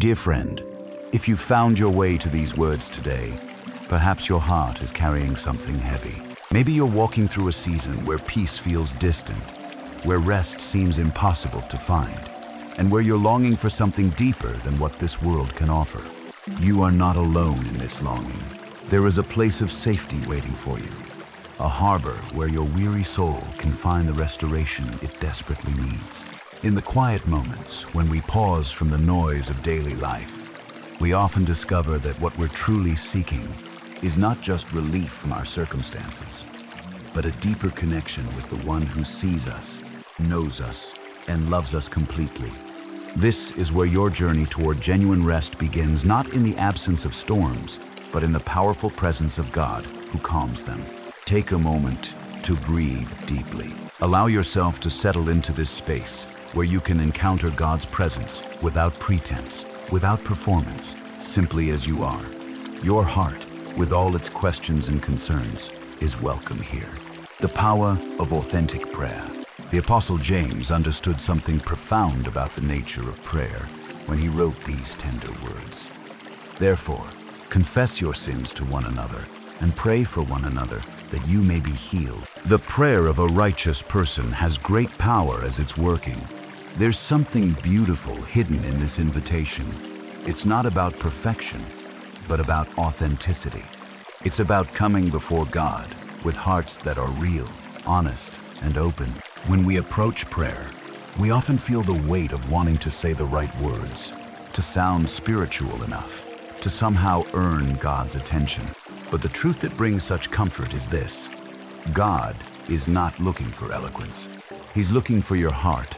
Dear friend, if you found your way to these words today, perhaps your heart is carrying something heavy. Maybe you're walking through a season where peace feels distant, where rest seems impossible to find, and where you're longing for something deeper than what this world can offer. You are not alone in this longing. There is a place of safety waiting for you, a harbor where your weary soul can find the restoration it desperately needs. In the quiet moments, when we pause from the noise of daily life, we often discover that what we're truly seeking is not just relief from our circumstances, but a deeper connection with the one who sees us, knows us, and loves us completely. This is where your journey toward genuine rest begins, not in the absence of storms, but in the powerful presence of God who calms them. Take a moment to breathe deeply. Allow yourself to settle into this space where you can encounter God's presence without pretense, without performance, simply as you are. Your heart, with all its questions and concerns, is welcome here. The power of authentic prayer. The Apostle James understood something profound about the nature of prayer when he wrote these tender words. Therefore, confess your sins to one another and pray for one another that you may be healed. The prayer of a righteous person has great power as it's working. There's something beautiful hidden in this invitation. It's not about perfection, but about authenticity. It's about coming before God with hearts that are real, honest, and open. When we approach prayer, we often feel the weight of wanting to say the right words, to sound spiritual enough, to somehow earn God's attention. But the truth that brings such comfort is this: God is not looking for eloquence. He's looking for your heart.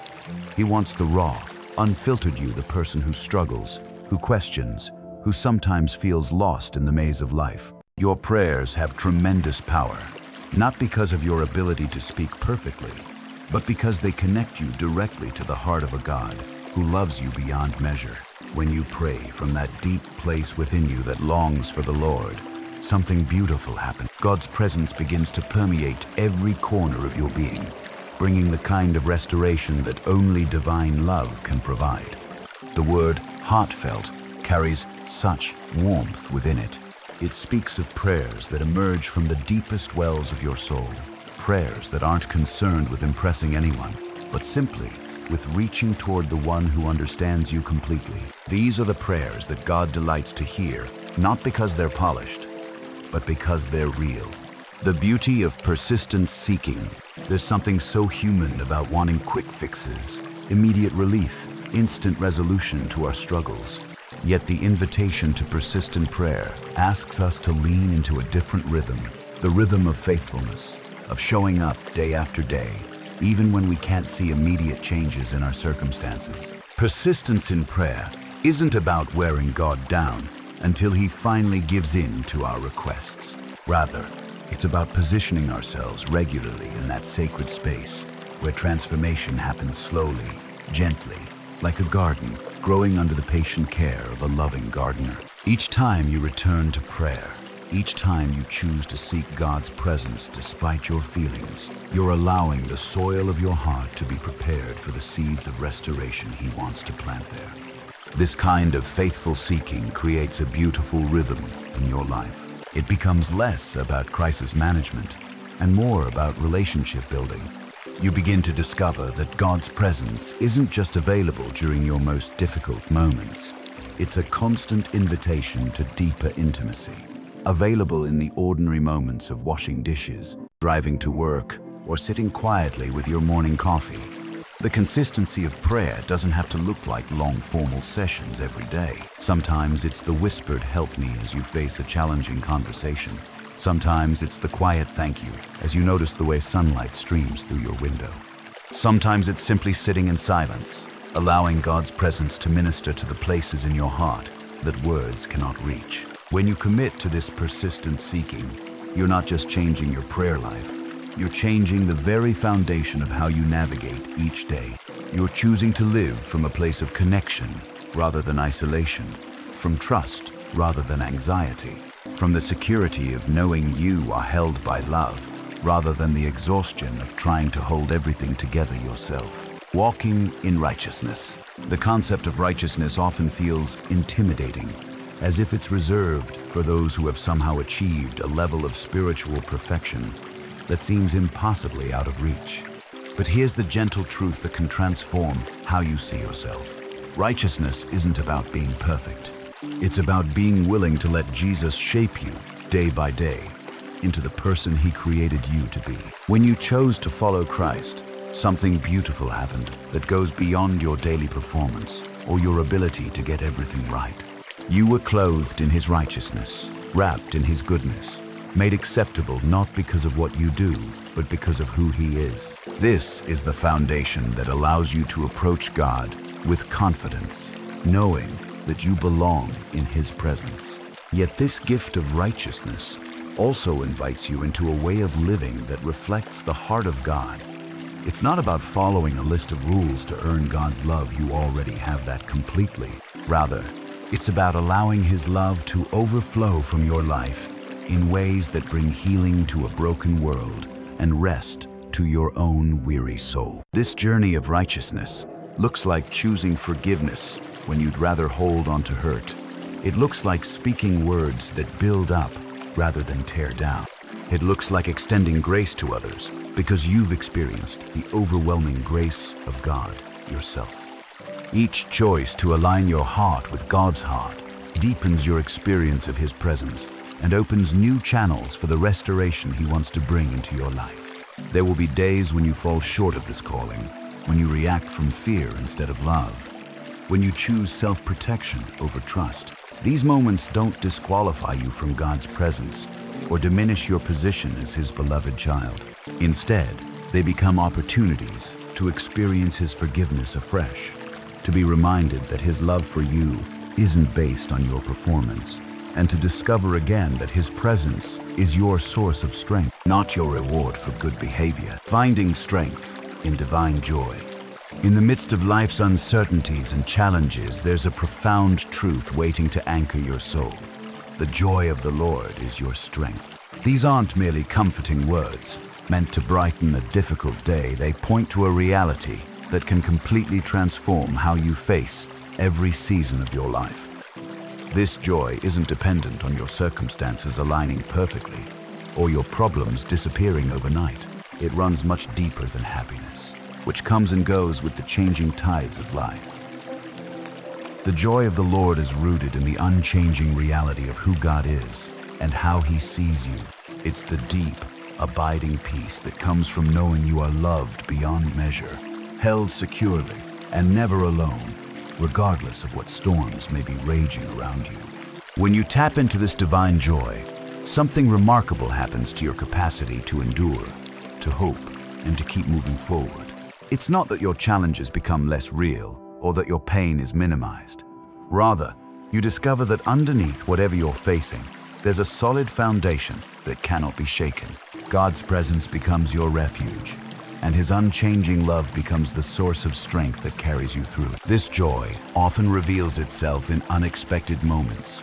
He wants the raw, unfiltered you, the person who struggles, who questions, who sometimes feels lost in the maze of life. Your prayers have tremendous power, not because of your ability to speak perfectly, but because they connect you directly to the heart of a God who loves you beyond measure. When you pray from that deep place within you that longs for the Lord, something beautiful happens. God's presence begins to permeate every corner of your being, bringing the kind of restoration that only divine love can provide. The word heartfelt carries such warmth within it. It speaks of prayers that emerge from the deepest wells of your soul, prayers that aren't concerned with impressing anyone, but simply with reaching toward the one who understands you completely. These are the prayers that God delights to hear, not because they're polished, but because they're real. The beauty of persistent seeking. There's something so human about wanting quick fixes, immediate relief, instant resolution to our struggles. Yet the invitation to persistent prayer asks us to lean into a different rhythm, the rhythm of faithfulness, of showing up day after day, even when we can't see immediate changes in our circumstances. Persistence in prayer isn't about wearing God down until He finally gives in to our requests. Rather, it's about positioning ourselves regularly in that sacred space where transformation happens slowly, gently, like a garden growing under the patient care of a loving gardener. Each time you return to prayer, each time you choose to seek God's presence despite your feelings, you're allowing the soil of your heart to be prepared for the seeds of restoration He wants to plant there. This kind of faithful seeking creates a beautiful rhythm in your life. It becomes less about crisis management and more about relationship building. You begin to discover that God's presence isn't just available during your most difficult moments. It's a constant invitation to deeper intimacy, available in the ordinary moments of washing dishes, driving to work, or sitting quietly with your morning coffee. The consistency of prayer doesn't have to look like long formal sessions every day. Sometimes it's the whispered "help me" as you face a challenging conversation. Sometimes it's the quiet "thank you" as you notice the way sunlight streams through your window. Sometimes it's simply sitting in silence, allowing God's presence to minister to the places in your heart that words cannot reach. When you commit to this persistent seeking, you're not just changing your prayer life, you're changing the very foundation of how you navigate each day. You're choosing to live from a place of connection rather than isolation, from trust rather than anxiety, from the security of knowing you are held by love rather than the exhaustion of trying to hold everything together yourself. Walking in righteousness. The concept of righteousness often feels intimidating, as if it's reserved for those who have somehow achieved a level of spiritual perfection that seems impossibly out of reach. But here's the gentle truth that can transform how you see yourself. Righteousness isn't about being perfect. It's about being willing to let Jesus shape you day by day into the person he created you to be. When you chose to follow Christ, something beautiful happened that goes beyond your daily performance or your ability to get everything right. You were clothed in his righteousness, wrapped in his goodness, made acceptable not because of what you do, but because of who he is. This is the foundation that allows you to approach God with confidence, knowing that you belong in his presence. Yet this gift of righteousness also invites you into a way of living that reflects the heart of God. It's not about following a list of rules to earn God's love. You already have that completely. Rather, it's about allowing his love to overflow from your life in ways that bring healing to a broken world and rest to your own weary soul. This journey of righteousness looks like choosing forgiveness when you'd rather hold on to hurt. It looks like speaking words that build up rather than tear down. It looks like extending grace to others because you've experienced the overwhelming grace of God yourself. Each choice to align your heart with God's heart deepens your experience of his presence and opens new channels for the restoration he wants to bring into your life. There will be days when you fall short of this calling, when you react from fear instead of love, when you choose self-protection over trust. These moments don't disqualify you from God's presence or diminish your position as his beloved child. Instead, they become opportunities to experience his forgiveness afresh, to be reminded that his love for you isn't based on your performance, and to discover again that his presence is your source of strength, not your reward for good behavior. Finding strength in divine joy. In the midst of life's uncertainties and challenges, there's a profound truth waiting to anchor your soul. The joy of the Lord is your strength. These aren't merely comforting words meant to brighten a difficult day. They point to a reality that can completely transform how you face every season of your life. This joy isn't dependent on your circumstances aligning perfectly or your problems disappearing overnight. It runs much deeper than happiness, which comes and goes with the changing tides of life. The joy of the Lord is rooted in the unchanging reality of who God is and how he sees you. It's the deep, abiding peace that comes from knowing you are loved beyond measure, held securely, and never alone, regardless of what storms may be raging around you. When you tap into this divine joy, something remarkable happens to your capacity to endure, to hope, and to keep moving forward. It's not that your challenges become less real or that your pain is minimized. Rather, you discover that underneath whatever you're facing, there's a solid foundation that cannot be shaken. God's presence becomes your refuge, and his unchanging love becomes the source of strength that carries you through. This joy often reveals itself in unexpected moments,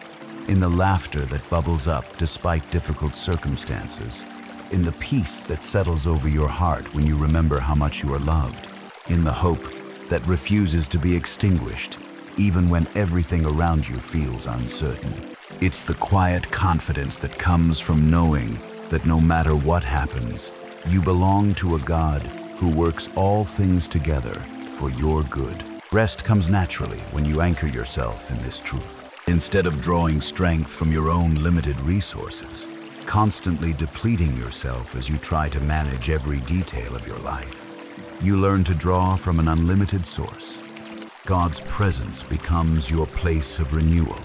in the laughter that bubbles up despite difficult circumstances, in the peace that settles over your heart when you remember how much you are loved, in the hope that refuses to be extinguished, even when everything around you feels uncertain. It's the quiet confidence that comes from knowing that no matter what happens, you belong to a God who works all things together for your good. Rest comes naturally when you anchor yourself in this truth. Instead of drawing strength from your own limited resources, constantly depleting yourself as you try to manage every detail of your life, you learn to draw from an unlimited source. God's presence becomes your place of renewal,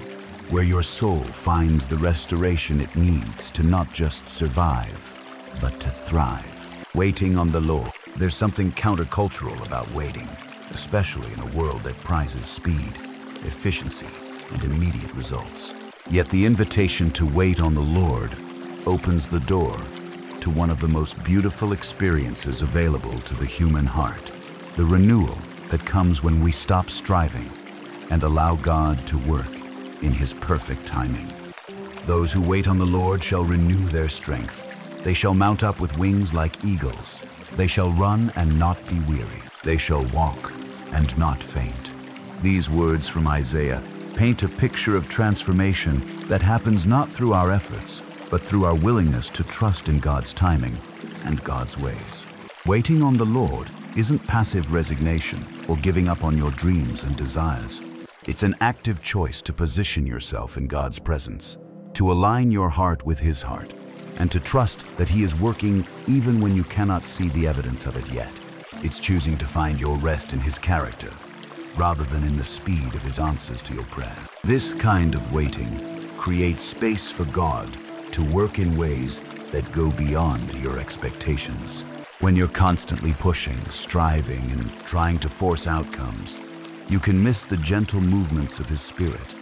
where your soul finds the restoration it needs to not just survive, but to thrive. Waiting on the Lord. There's something countercultural about waiting, especially in a world that prizes speed, efficiency, and immediate results. Yet the invitation to wait on the Lord opens the door to one of the most beautiful experiences available to the human heart, the renewal that comes when we stop striving and allow God to work in his perfect timing. Those who wait on the Lord shall renew their strength. They shall mount up with wings like eagles. They shall run and not be weary. They shall walk and not faint. These words from Isaiah paint a picture of transformation that happens not through our efforts, but through our willingness to trust in God's timing and God's ways. Waiting on the Lord isn't passive resignation or giving up on your dreams and desires. It's an active choice to position yourself in God's presence, to align your heart with His heart, and to trust that He is working even when you cannot see the evidence of it yet. It's choosing to find your rest in His character, rather than in the speed of His answers to your prayer. This kind of waiting creates space for God to work in ways that go beyond your expectations. When you're constantly pushing, striving, and trying to force outcomes, you can miss the gentle movements of His Spirit,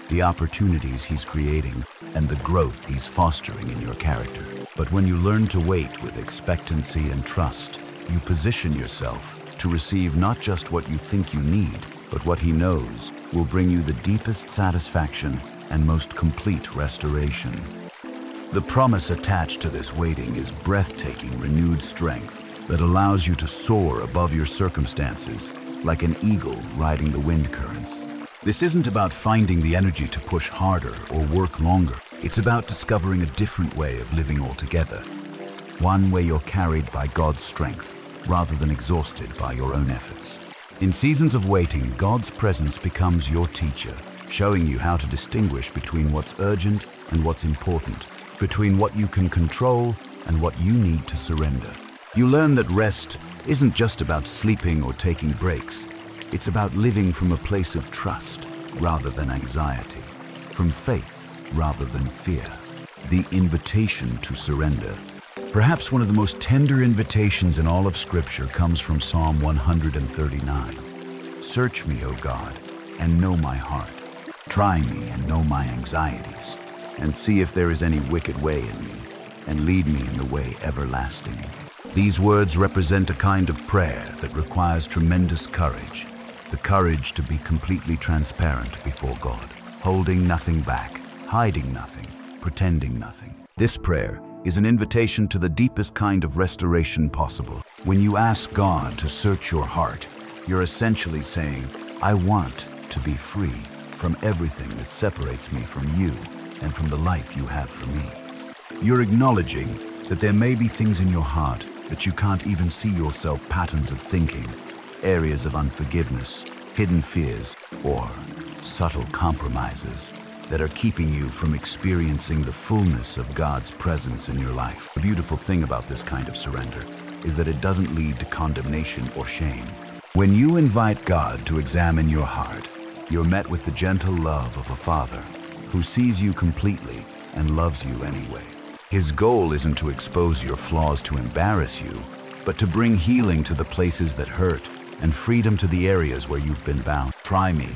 the opportunities He's creating, and the growth He's fostering in your character. But when you learn to wait with expectancy and trust, you position yourself to receive not just what you think you need, but what He knows will bring you the deepest satisfaction and most complete restoration. The promise attached to this waiting is breathtaking, renewed strength that allows you to soar above your circumstances like an eagle riding the wind currents. This isn't about finding the energy to push harder or work longer. It's about discovering a different way of living altogether. One where you're carried by God's strength rather than exhausted by your own efforts. In seasons of waiting, God's presence becomes your teacher, showing you how to distinguish between what's urgent and what's important, between what you can control and what you need to surrender. You learn that rest isn't just about sleeping or taking breaks. It's about living from a place of trust rather than anxiety, from faith rather than fear. The invitation to surrender. Perhaps one of the most tender invitations in all of Scripture comes from Psalm 139. Search me, O God, and know my heart. Try me and know my anxieties, and see if there is any wicked way in me, and lead me in the way everlasting. These words represent a kind of prayer that requires tremendous courage, the courage to be completely transparent before God, holding nothing back, hiding nothing, pretending nothing. This prayer is an invitation to the deepest kind of restoration possible. When you ask God to search your heart, you're essentially saying, I want to be free from everything that separates me from you and from the life you have for me. You're acknowledging that there may be things in your heart that you can't even see yourself, patterns of thinking, areas of unforgiveness, hidden fears, or subtle compromises that are keeping you from experiencing the fullness of God's presence in your life. The beautiful thing about this kind of surrender is that it doesn't lead to condemnation or shame. When you invite God to examine your heart, you're met with the gentle love of a Father who sees you completely and loves you anyway. His goal isn't to expose your flaws to embarrass you, but to bring healing to the places that hurt and freedom to the areas where you've been bound. Try me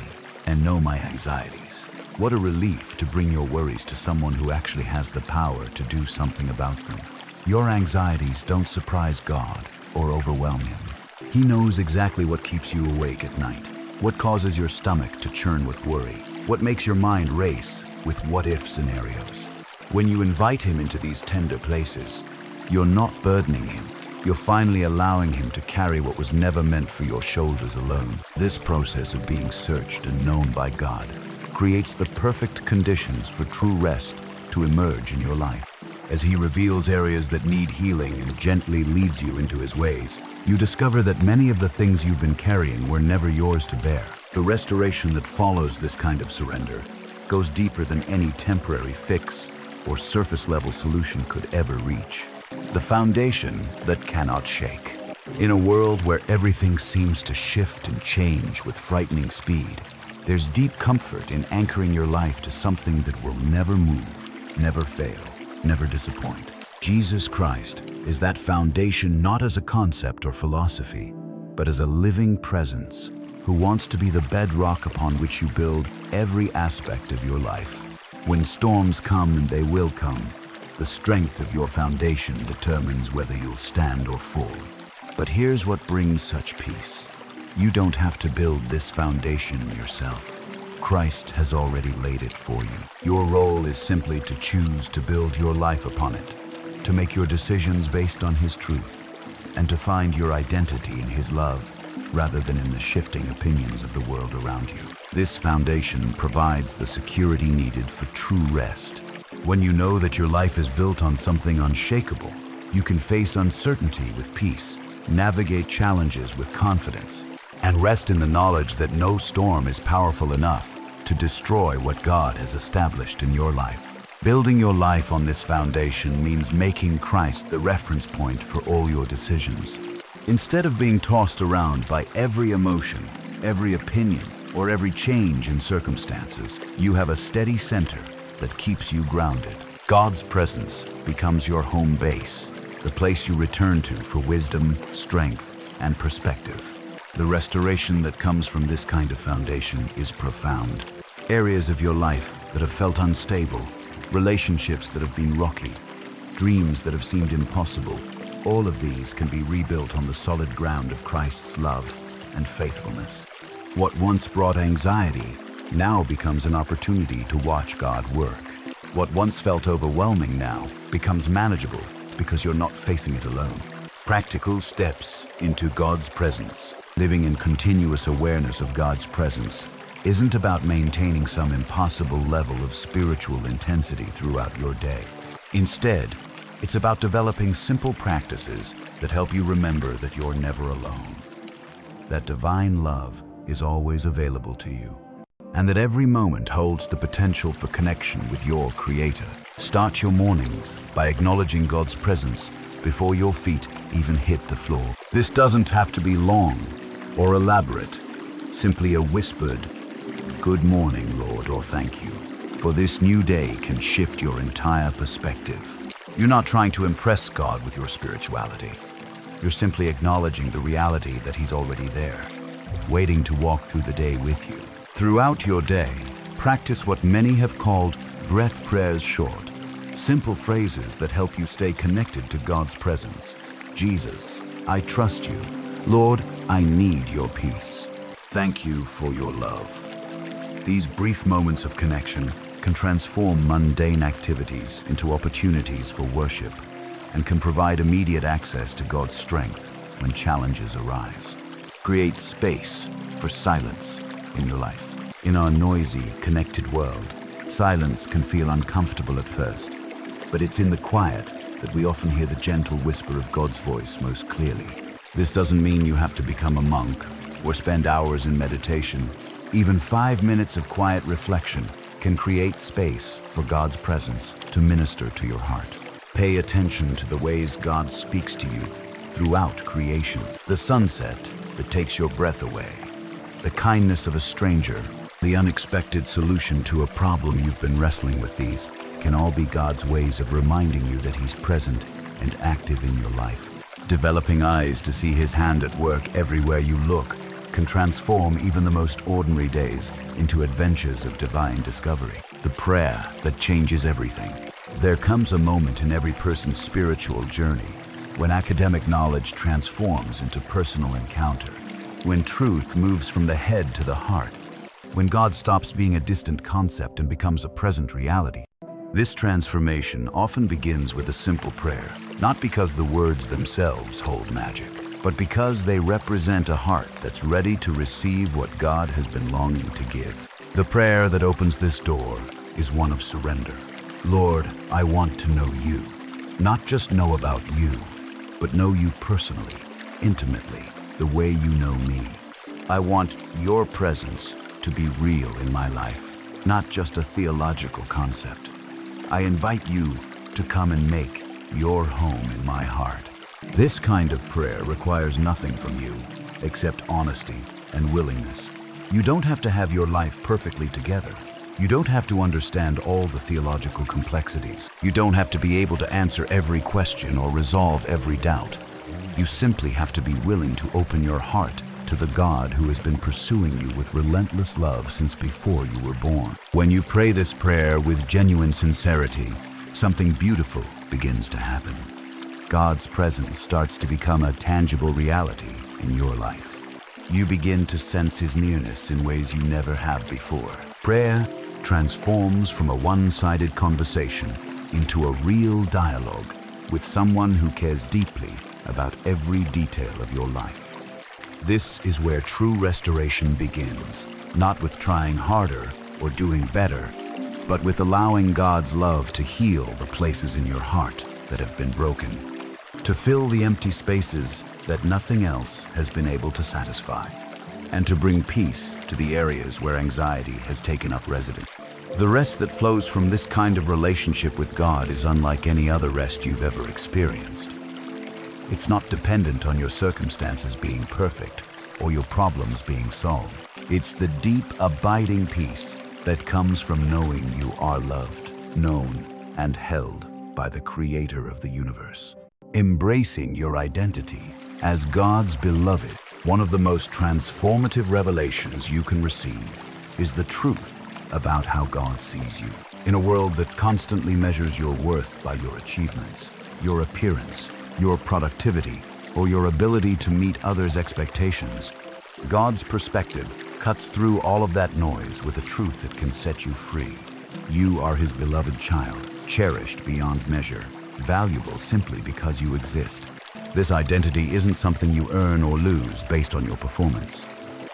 and know my anxieties. What a relief to bring your worries to someone who actually has the power to do something about them. Your anxieties don't surprise God or overwhelm Him. He knows exactly what keeps you awake at night, what causes your stomach to churn with worry, what makes your mind race with what-if scenarios. When you invite Him into these tender places, you're not burdening Him. You're finally allowing Him to carry what was never meant for your shoulders alone. This process of being searched and known by God creates the perfect conditions for true rest to emerge in your life. As He reveals areas that need healing and gently leads you into His ways, you discover that many of the things you've been carrying were never yours to bear. The restoration that follows this kind of surrender goes deeper than any temporary fix or surface-level solution could ever reach. The foundation that cannot shake. In a world where everything seems to shift and change with frightening speed, there's deep comfort in anchoring your life to something that will never move, never fail, never disappoint. Jesus Christ is that foundation, not as a concept or philosophy, but as a living presence who wants to be the bedrock upon which you build every aspect of your life. When storms come, and they will come, the strength of your foundation determines whether you'll stand or fall. But here's what brings such peace. You don't have to build this foundation yourself. Christ has already laid it for you. Your role is simply to choose to build your life upon it, to make your decisions based on His truth, and to find your identity in His love rather than in the shifting opinions of the world around you. This foundation provides the security needed for true rest. When you know that your life is built on something unshakable, you can face uncertainty with peace, navigate challenges with confidence, and rest in the knowledge that no storm is powerful enough to destroy what God has established in your life. Building your life on this foundation means making Christ the reference point for all your decisions. Instead of being tossed around by every emotion, every opinion, or every change in circumstances, you have a steady center that keeps you grounded. God's presence becomes your home base, the place you return to for wisdom, strength, and perspective. The restoration that comes from this kind of foundation is profound. Areas of your life that have felt unstable, relationships that have been rocky, dreams that have seemed impossible, all of these can be rebuilt on the solid ground of Christ's love and faithfulness. What once brought anxiety now becomes an opportunity to watch God work. What once felt overwhelming now becomes manageable because you're not facing it alone. Practical steps into God's presence. Living in continuous awareness of God's presence isn't about maintaining some impossible level of spiritual intensity throughout your day. Instead, it's about developing simple practices that help you remember that you're never alone, that divine love is always available to you, and that every moment holds the potential for connection with your Creator. Start your mornings by acknowledging God's presence before your feet even hit the floor. This doesn't have to be long or elaborate, simply a whispered, "Good morning, Lord," or "Thank you," for this new day can shift your entire perspective. You're not trying to impress God with your spirituality. You're simply acknowledging the reality that He's already there, waiting to walk through the day with you. Throughout your day, practice what many have called breath prayers short, simple phrases that help you stay connected to God's presence. Jesus, I trust you. Lord, I need your peace. Thank you for your love. These brief moments of connection can transform mundane activities into opportunities for worship and can provide immediate access to God's strength when challenges arise. Create space for silence in your life. In our noisy, connected world, silence can feel uncomfortable at first, but it's in the quiet that we often hear the gentle whisper of God's voice most clearly. This doesn't mean you have to become a monk or spend hours in meditation. Even 5 minutes of quiet reflection can create space for God's presence to minister to your heart. Pay attention to the ways God speaks to you throughout creation. The sunset that takes your breath away, the kindness of a stranger, the unexpected solution to a problem you've been wrestling with. These can all be God's ways of reminding you that He's present and active in your life. Developing eyes to see His hand at work everywhere you look can transform even the most ordinary days into adventures of divine discovery. The prayer that changes everything. There comes a moment in every person's spiritual journey when academic knowledge transforms into personal encounter, when truth moves from the head to the heart, when God stops being a distant concept and becomes a present reality. This transformation often begins with a simple prayer, not because the words themselves hold magic, but because they represent a heart that's ready to receive what God has been longing to give. The prayer that opens this door is one of surrender. Lord, I want to know you. Not just know about you, but know you personally, intimately, the way you know me. I want your presence to be real in my life, not just a theological concept. I invite you to come and make your home in my heart. This kind of prayer requires nothing from you except honesty and willingness. You don't have to have your life perfectly together. You don't have to understand all the theological complexities. You don't have to be able to answer every question or resolve every doubt. You simply have to be willing to open your heart to the God who has been pursuing you with relentless love since before you were born. When you pray this prayer with genuine sincerity, something beautiful begins to happen. God's presence starts to become a tangible reality in your life. You begin to sense His nearness in ways you never have before. Prayer transforms from a one-sided conversation into a real dialogue with someone who cares deeply about every detail of your life. This is where true restoration begins, not with trying harder or doing better, but with allowing God's love to heal the places in your heart that have been broken, to fill the empty spaces that nothing else has been able to satisfy, and to bring peace to the areas where anxiety has taken up residence. The rest that flows from this kind of relationship with God is unlike any other rest you've ever experienced. It's not dependent on your circumstances being perfect or your problems being solved. It's the deep, abiding peace that comes from knowing you are loved, known, and held by the Creator of the universe. Embracing your identity as God's beloved, one of the most transformative revelations you can receive is the truth about how God sees you. In a world that constantly measures your worth by your achievements, your appearance, your productivity, or your ability to meet others' expectations, God's perspective cuts through all of that noise with a truth that can set you free. You are His beloved child, cherished beyond measure, valuable simply because you exist. This identity isn't something you earn or lose based on your performance.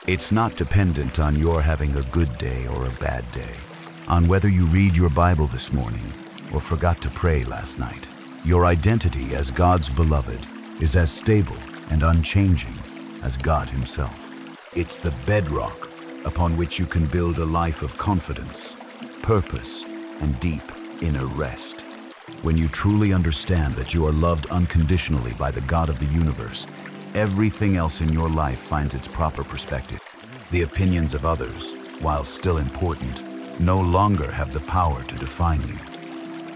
It's not dependent on your having a good day or a bad day, on whether you read your Bible this morning or forgot to pray last night. Your identity as God's beloved is as stable and unchanging as God Himself. It's the bedrock upon which you can build a life of confidence, purpose, and deep inner rest. When you truly understand that you are loved unconditionally by the God of the universe, everything else in your life finds its proper perspective. The opinions of others, while still important, no longer have the power to define you.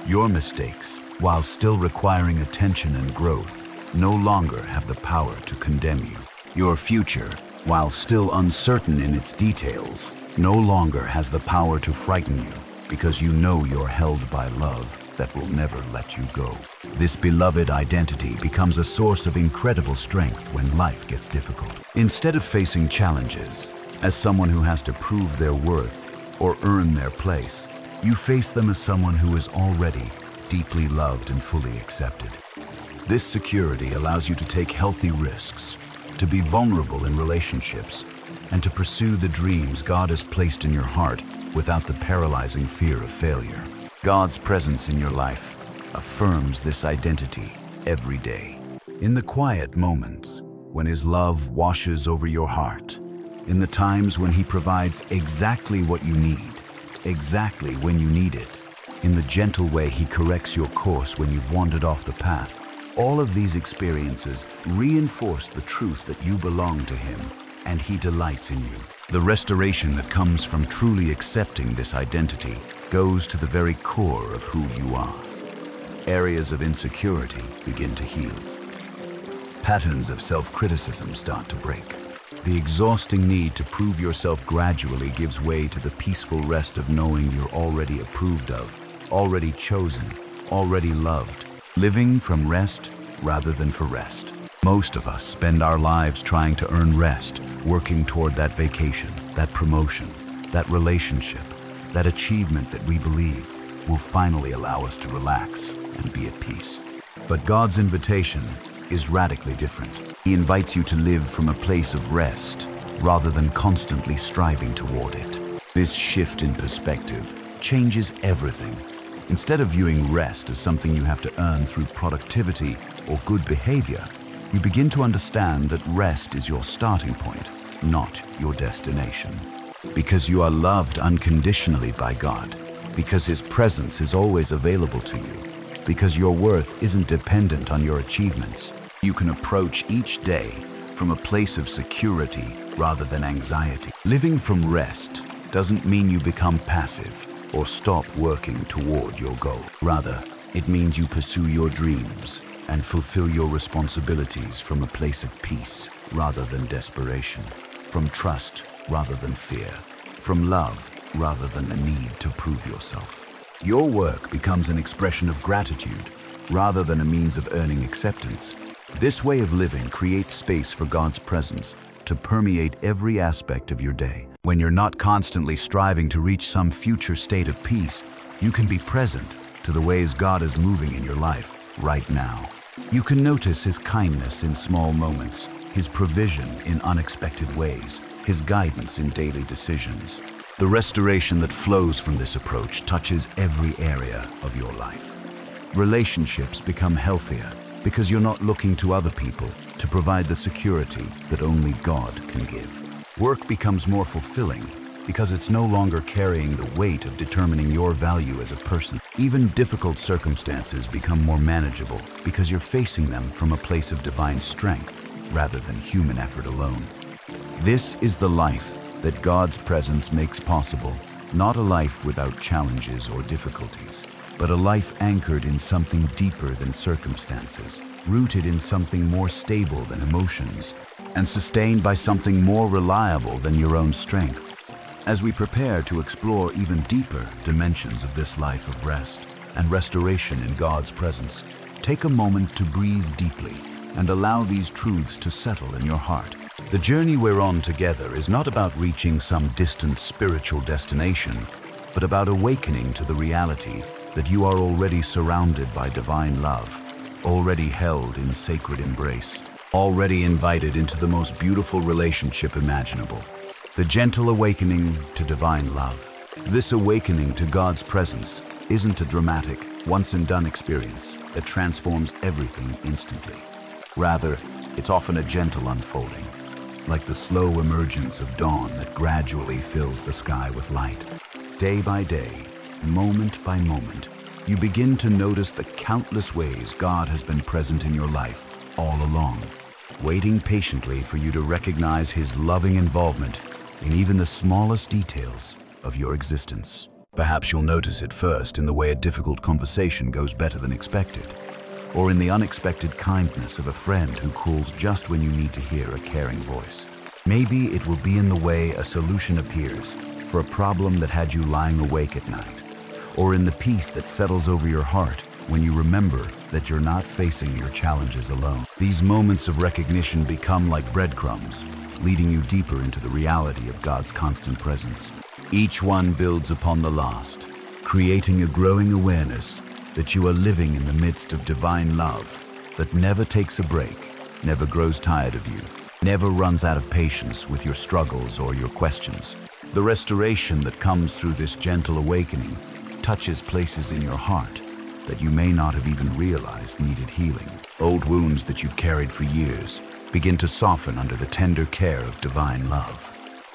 Your mistakes, while still requiring attention and growth, no longer have the power to condemn you. Your future, while still uncertain in its details, no longer has the power to frighten you, because you know you're held by love that will never let you go. This beloved identity becomes a source of incredible strength when life gets difficult. Instead of facing challenges as someone who has to prove their worth or earn their place, you face them as someone who is already deeply loved and fully accepted. This security allows you to take healthy risks, to be vulnerable in relationships, and to pursue the dreams God has placed in your heart without the paralyzing fear of failure. God's presence in your life affirms this identity every day. In the quiet moments, when His love washes over your heart, in the times when He provides exactly what you need, exactly when you need it, in the gentle way He corrects your course when you've wandered off the path, all of these experiences reinforce the truth that you belong to Him and He delights in you. The restoration that comes from truly accepting this identity goes to the very core of who you are. Areas of insecurity begin to heal. Patterns of self-criticism start to break. The exhausting need to prove yourself gradually gives way to the peaceful rest of knowing you're already approved of, already chosen, already loved, living from rest rather than for rest. Most of us spend our lives trying to earn rest, working toward that vacation, that promotion, that relationship, that achievement that we believe will finally allow us to relax and be at peace. But God's invitation is radically different. He invites you to live from a place of rest rather than constantly striving toward it. This shift in perspective changes everything. Instead of viewing rest as something you have to earn through productivity or good behavior, you begin to understand that rest is your starting point, not your destination. Because you are loved unconditionally by God, because His presence is always available to you, because your worth isn't dependent on your achievements, you can approach each day from a place of security rather than anxiety. Living from rest doesn't mean you become passive or stop working toward your goal. Rather, it means you pursue your dreams and fulfill your responsibilities from a place of peace rather than desperation, from trust rather than fear, from love rather than the need to prove yourself. Your work becomes an expression of gratitude rather than a means of earning acceptance. This way of living creates space for God's presence to permeate every aspect of your day. When you're not constantly striving to reach some future state of peace, you can be present to the ways God is moving in your life right now. You can notice His kindness in small moments, His provision in unexpected ways, His guidance in daily decisions. The restoration that flows from this approach touches every area of your life. Relationships become healthier because you're not looking to other people to provide the security that only God can give. Work becomes more fulfilling because it's no longer carrying the weight of determining your value as a person. Even difficult circumstances become more manageable because you're facing them from a place of divine strength rather than human effort alone. This is the life that God's presence makes possible, not a life without challenges or difficulties, but a life anchored in something deeper than circumstances, rooted in something more stable than emotions, and sustained by something more reliable than your own strength. As we prepare to explore even deeper dimensions of this life of rest and restoration in God's presence, take a moment to breathe deeply and allow these truths to settle in your heart. The journey we're on together is not about reaching some distant spiritual destination, but about awakening to the reality that you are already surrounded by divine love, already held in sacred embrace, already invited into the most beautiful relationship imaginable. The gentle awakening to divine love. This awakening to God's presence isn't a dramatic, once-and-done experience that transforms everything instantly. Rather, it's often a gentle unfolding, like the slow emergence of dawn that gradually fills the sky with light. Day by day, moment by moment, you begin to notice the countless ways God has been present in your life all along, waiting patiently for you to recognize His loving involvement in even the smallest details of your existence. Perhaps you'll notice it first in the way a difficult conversation goes better than expected, or in the unexpected kindness of a friend who calls just when you need to hear a caring voice. Maybe it will be in the way a solution appears for a problem that had you lying awake at night, or in the peace that settles over your heart when you remember that you're not facing your challenges alone. These moments of recognition become like breadcrumbs, leading you deeper into the reality of God's constant presence. Each one builds upon the last, creating a growing awareness that you are living in the midst of divine love that never takes a break, never grows tired of you, never runs out of patience with your struggles or your questions. The restoration that comes through this gentle awakening touches places in your heart that you may not have even realized needed healing. Old wounds that you've carried for years begin to soften under the tender care of divine love.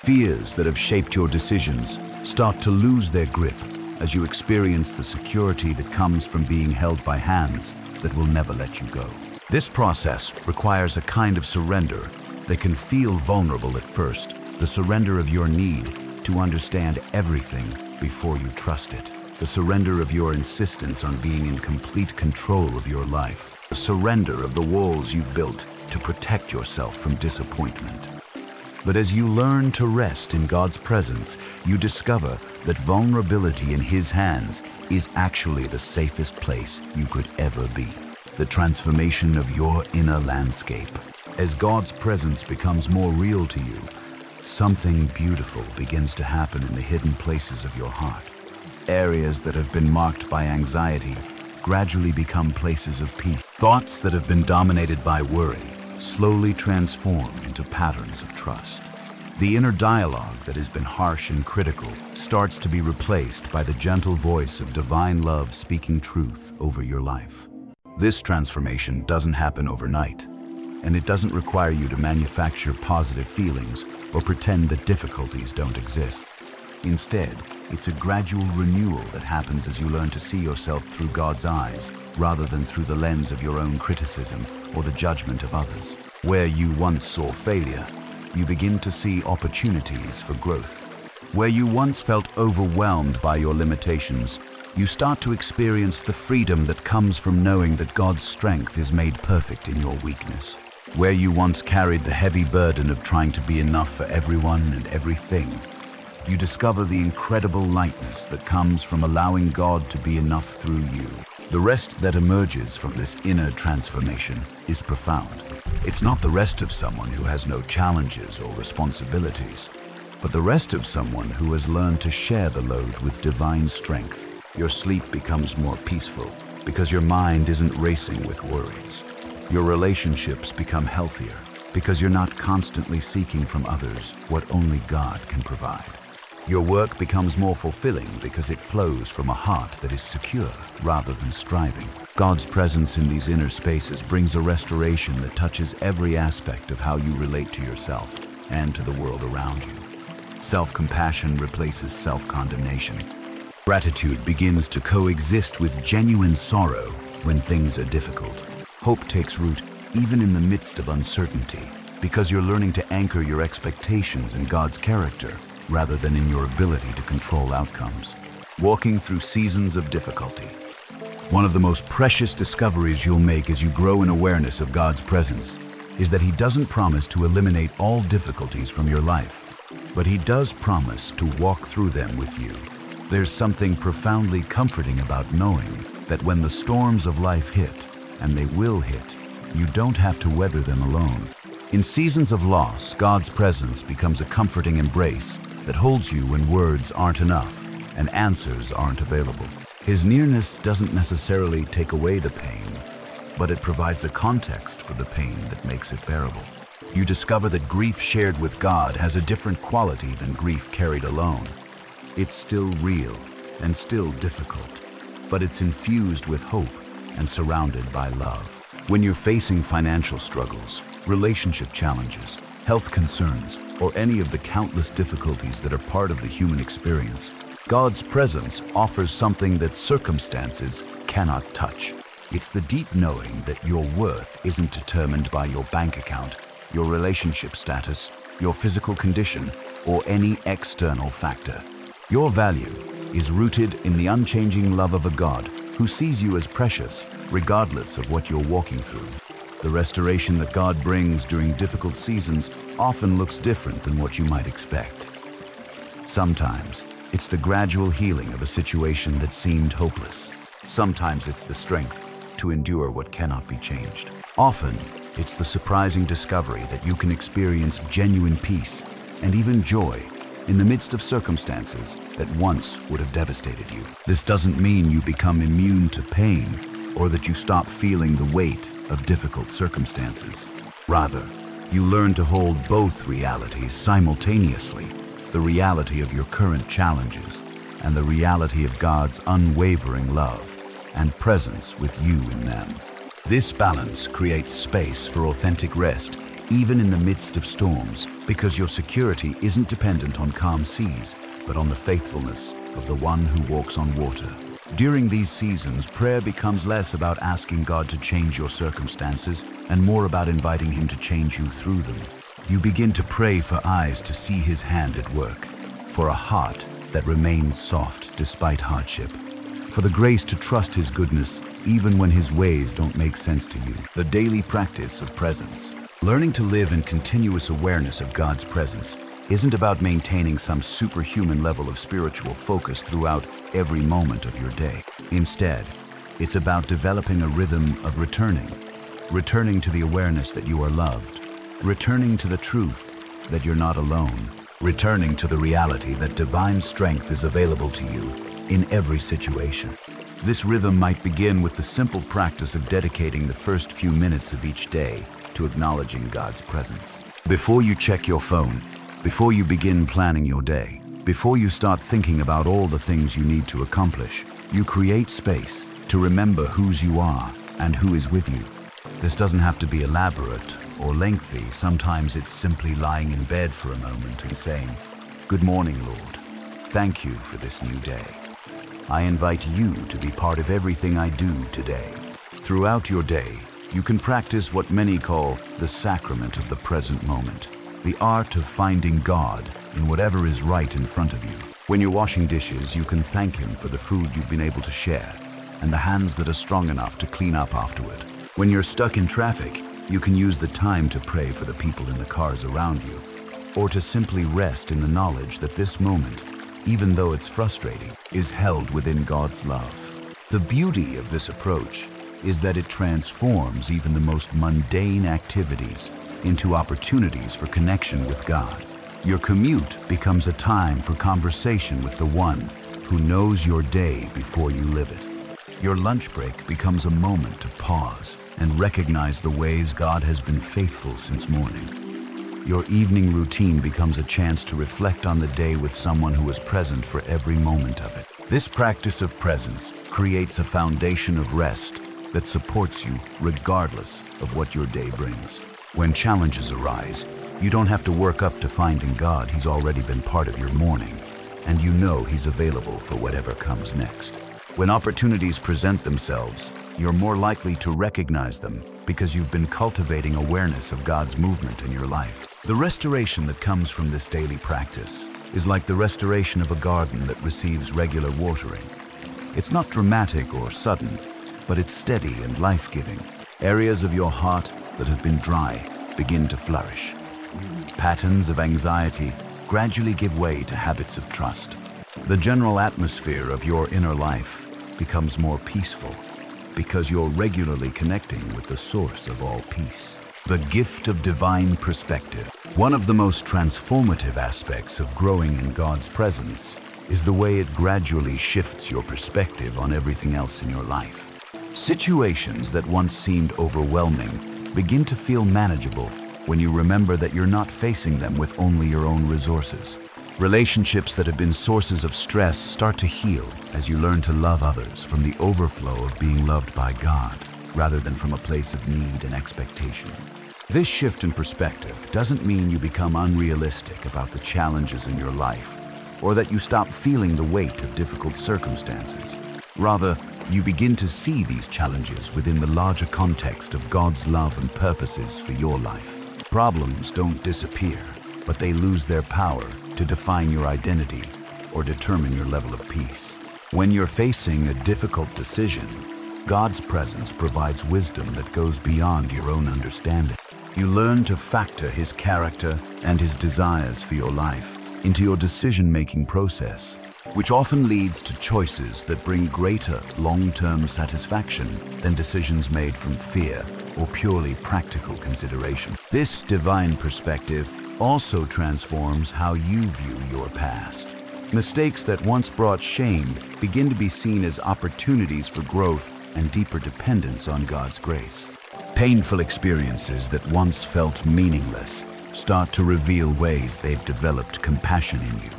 Fears that have shaped your decisions start to lose their grip as you experience the security that comes from being held by hands that will never let you go. This process requires a kind of surrender that can feel vulnerable at first, the surrender of your need to understand everything before you trust it, the surrender of your insistence on being in complete control of your life, the surrender of the walls you've built to protect yourself from disappointment. But as you learn to rest in God's presence, you discover that vulnerability in His hands is actually the safest place you could ever be. The transformation of your inner landscape. As God's presence becomes more real to you, something beautiful begins to happen in the hidden places of your heart. Areas that have been marked by anxiety gradually become places of peace. Thoughts that have been dominated by worry slowly transform into patterns of trust. The inner dialogue that has been harsh and critical starts to be replaced by the gentle voice of divine love speaking truth over your life. This transformation doesn't happen overnight, and it doesn't require you to manufacture positive feelings or pretend that difficulties don't exist. Instead, it's a gradual renewal that happens as you learn to see yourself through God's eyes, rather than through the lens of your own criticism or the judgment of others. Where you once saw failure, you begin to see opportunities for growth. Where you once felt overwhelmed by your limitations, you start to experience the freedom that comes from knowing that God's strength is made perfect in your weakness. Where you once carried the heavy burden of trying to be enough for everyone and everything, you discover the incredible lightness that comes from allowing God to be enough through you. The rest that emerges from this inner transformation is profound. It's not the rest of someone who has no challenges or responsibilities, but the rest of someone who has learned to share the load with divine strength. Your sleep becomes more peaceful because your mind isn't racing with worries. Your relationships become healthier because you're not constantly seeking from others what only God can provide. Your work becomes more fulfilling because it flows from a heart that is secure rather than striving. God's presence in these inner spaces brings a restoration that touches every aspect of how you relate to yourself and to the world around you. Self-compassion replaces self-condemnation. Gratitude begins to coexist with genuine sorrow when things are difficult. Hope takes root even in the midst of uncertainty, because you're learning to anchor your expectations in God's character rather than in your ability to control outcomes. Walking through seasons of difficulty. One of the most precious discoveries you'll make as you grow in awareness of God's presence is that He doesn't promise to eliminate all difficulties from your life, but He does promise to walk through them with you. There's something profoundly comforting about knowing that when the storms of life hit, and they will hit, you don't have to weather them alone. In seasons of loss, God's presence becomes a comforting embrace that holds you when words aren't enough and answers aren't available. His nearness doesn't necessarily take away the pain, but it provides a context for the pain that makes it bearable. You discover that grief shared with God has a different quality than grief carried alone. It's still real and still difficult, but it's infused with hope and surrounded by love. When you're facing financial struggles, relationship challenges, health concerns, or any of the countless difficulties that are part of the human experience, God's presence offers something that circumstances cannot touch. It's the deep knowing that your worth isn't determined by your bank account, your relationship status, your physical condition, or any external factor. Your value is rooted in the unchanging love of a God who sees you as precious, regardless of what you're walking through. The restoration that God brings during difficult seasons often looks different than what you might expect. Sometimes, it's the gradual healing of a situation that seemed hopeless. Sometimes it's the strength to endure what cannot be changed. Often, it's the surprising discovery that you can experience genuine peace and even joy in the midst of circumstances that once would have devastated you. This doesn't mean you become immune to pain or that you stop feeling the weight of difficult circumstances. Rather, you learn to hold both realities simultaneously, the reality of your current challenges and the reality of God's unwavering love and presence with you in them. This balance creates space for authentic rest, even in the midst of storms, because your security isn't dependent on calm seas, but on the faithfulness of the one who walks on water. During these seasons, prayer becomes less about asking God to change your circumstances and more about inviting Him to change you through them. You begin to pray for eyes to see His hand at work, for a heart that remains soft despite hardship, for the grace to trust His goodness even when His ways don't make sense to you. The daily practice of presence. Learning to live in continuous awareness of God's presence isn't about maintaining some superhuman level of spiritual focus throughout every moment of your day. Instead, it's about developing a rhythm of returning to the awareness that you are loved, returning to the truth that you're not alone, returning to the reality that divine strength is available to you in every situation. This rhythm might begin with the simple practice of dedicating the first few minutes of each day to acknowledging God's presence. Before you check your phone, before you begin planning your day, before you start thinking about all the things you need to accomplish, you create space to remember whose you are and who is with you. This doesn't have to be elaborate or lengthy. Sometimes it's simply lying in bed for a moment and saying, "Good morning, Lord. Thank you for this new day. I invite you to be part of everything I do today." Throughout your day, you can practice what many call the sacrament of the present moment, the art of finding God in whatever is right in front of you. When you're washing dishes, you can thank Him for the food you've been able to share and the hands that are strong enough to clean up afterward. When you're stuck in traffic, you can use the time to pray for the people in the cars around you, or to simply rest in the knowledge that this moment, even though it's frustrating, is held within God's love. The beauty of this approach is that it transforms even the most mundane activities into opportunities for connection with God. Your commute becomes a time for conversation with the one who knows your day before you live it. Your lunch break becomes a moment to pause and recognize the ways God has been faithful since morning. Your evening routine becomes a chance to reflect on the day with someone who was present for every moment of it. This practice of presence creates a foundation of rest that supports you regardless of what your day brings. When challenges arise, you don't have to work up to finding God. He's already been part of your morning, and you know He's available for whatever comes next. When opportunities present themselves, you're more likely to recognize them because you've been cultivating awareness of God's movement in your life. The restoration that comes from this daily practice is like the restoration of a garden that receives regular watering. It's not dramatic or sudden, but it's steady and life-giving. Areas of your heart that have been dry begin to flourish. Patterns of anxiety gradually give way to habits of trust. The general atmosphere of your inner life becomes more peaceful because you're regularly connecting with the source of all peace. The gift of divine perspective. One of the most transformative aspects of growing in God's presence is the way it gradually shifts your perspective on everything else in your life. Situations that once seemed overwhelming begin to feel manageable when you remember that you're not facing them with only your own resources. Relationships that have been sources of stress start to heal as you learn to love others from the overflow of being loved by God, rather than from a place of need and expectation. This shift in perspective doesn't mean you become unrealistic about the challenges in your life, or that you stop feeling the weight of difficult circumstances. Rather, you begin to see these challenges within the larger context of God's love and purposes for your life. Problems don't disappear, but they lose their power to define your identity or determine your level of peace. When you're facing a difficult decision, God's presence provides wisdom that goes beyond your own understanding. You learn to factor His character and His desires for your life into your decision-making process, which often leads to choices that bring greater long-term satisfaction than decisions made from fear or purely practical consideration. This divine perspective also transforms how you view your past. Mistakes that once brought shame begin to be seen as opportunities for growth and deeper dependence on God's grace. Painful experiences that once felt meaningless start to reveal ways they've developed compassion in you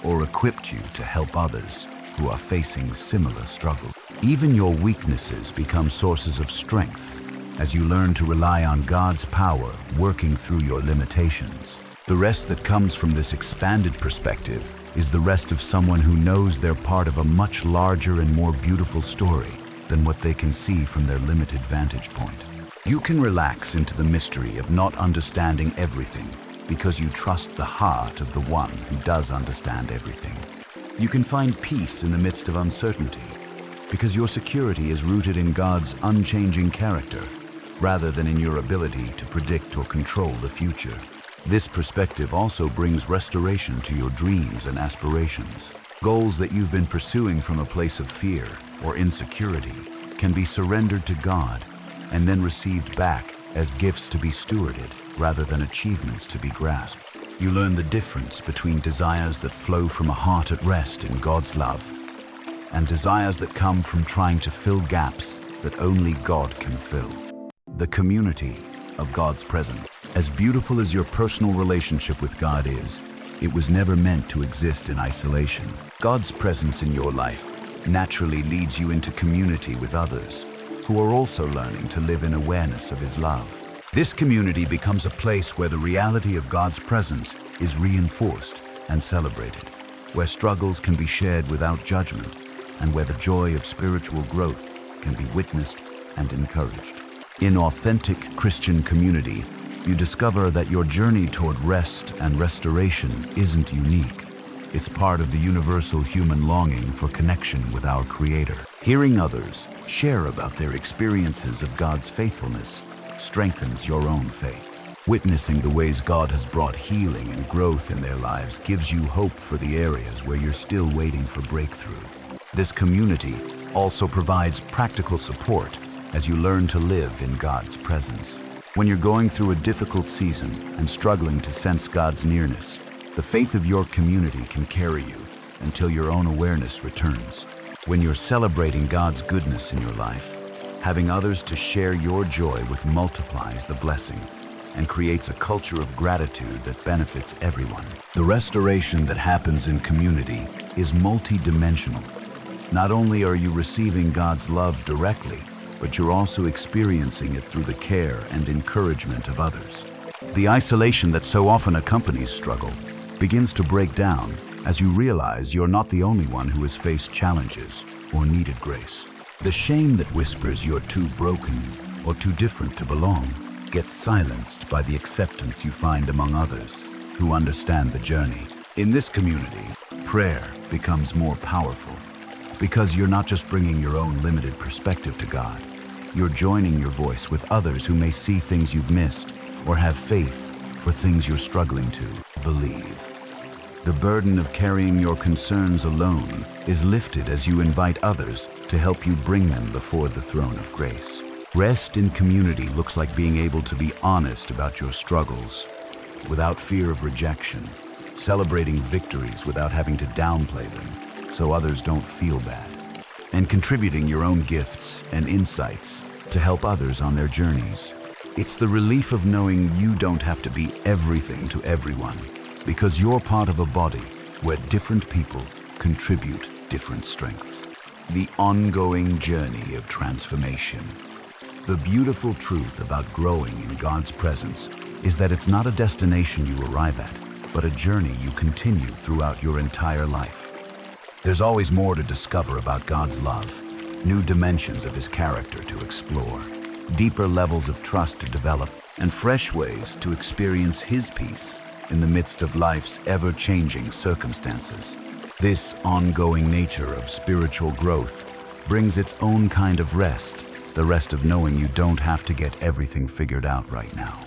or equipped you to help others who are facing similar struggles. Even your weaknesses become sources of strength as you learn to rely on God's power working through your limitations. The rest that comes from this expanded perspective is the rest of someone who knows they're part of a much larger and more beautiful story than what they can see from their limited vantage point. You can relax into the mystery of not understanding everything because you trust the heart of the one who does understand everything. You can find peace in the midst of uncertainty because your security is rooted in God's unchanging character rather than in your ability to predict or control the future. This perspective also brings restoration to your dreams and aspirations. Goals that you've been pursuing from a place of fear or insecurity can be surrendered to God and then received back as gifts to be stewarded rather than achievements to be grasped. You learn the difference between desires that flow from a heart at rest in God's love and desires that come from trying to fill gaps that only God can fill. The community of God's presence. As beautiful as your personal relationship with God is, it was never meant to exist in isolation. God's presence in your life naturally leads you into community with others who are also learning to live in awareness of His love. This community becomes a place where the reality of God's presence is reinforced and celebrated, where struggles can be shared without judgment, and where the joy of spiritual growth can be witnessed and encouraged. In authentic Christian community, you discover that your journey toward rest and restoration isn't unique. It's part of the universal human longing for connection with our Creator. Hearing others share about their experiences of God's faithfulness strengthens your own faith. Witnessing the ways God has brought healing and growth in their lives gives you hope for the areas where you're still waiting for breakthrough. This community also provides practical support as you learn to live in God's presence. When you're going through a difficult season and struggling to sense God's nearness, the faith of your community can carry you until your own awareness returns. When you're celebrating God's goodness in your life, having others to share your joy with multiplies the blessing and creates a culture of gratitude that benefits everyone. The restoration that happens in community is multidimensional. Not only are you receiving God's love directly, but you're also experiencing it through the care and encouragement of others. The isolation that so often accompanies struggle begins to break down as you realize you're not the only one who has faced challenges or needed grace. The shame that whispers you're too broken or too different to belong gets silenced by the acceptance you find among others who understand the journey. In this community, prayer becomes more powerful because you're not just bringing your own limited perspective to God. You're joining your voice with others who may see things you've missed or have faith for things you're struggling to believe. The burden of carrying your concerns alone is lifted as you invite others to help you bring them before the throne of grace. Rest in community looks like being able to be honest about your struggles without fear of rejection, celebrating victories without having to downplay them so others don't feel bad, and contributing your own gifts and insights to help others on their journeys. It's the relief of knowing you don't have to be everything to everyone, because you're part of a body where different people contribute different strengths. The ongoing journey of transformation. The beautiful truth about growing in God's presence is that it's not a destination you arrive at, but a journey you continue throughout your entire life. There's always more to discover about God's love, new dimensions of His character to explore, deeper levels of trust to develop, and fresh ways to experience His peace in the midst of life's ever-changing circumstances. This ongoing nature of spiritual growth brings its own kind of rest, the rest of knowing you don't have to get everything figured out right now.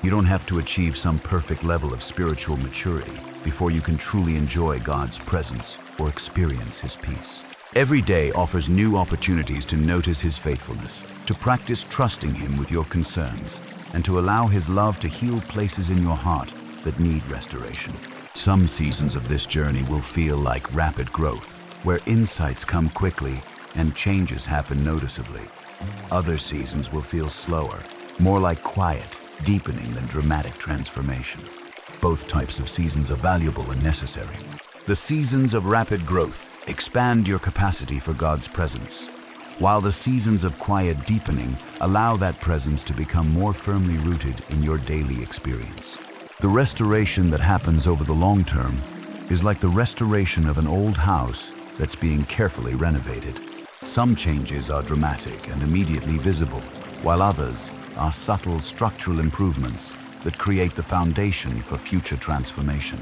You don't have to achieve some perfect level of spiritual maturity before you can truly enjoy God's presence or experience His peace. Every day offers new opportunities to notice His faithfulness, to practice trusting Him with your concerns, and to allow His love to heal places in your heart that need restoration. Some seasons of this journey will feel like rapid growth, where insights come quickly and changes happen noticeably. Other seasons will feel slower, more like quiet, deepening than dramatic transformation. Both types of seasons are valuable and necessary. The seasons of rapid growth expand your capacity for God's presence, while the seasons of quiet deepening allow that presence to become more firmly rooted in your daily experience. The restoration that happens over the long term is like the restoration of an old house that's being carefully renovated. Some changes are dramatic and immediately visible, while others are subtle structural improvements that create the foundation for future transformation.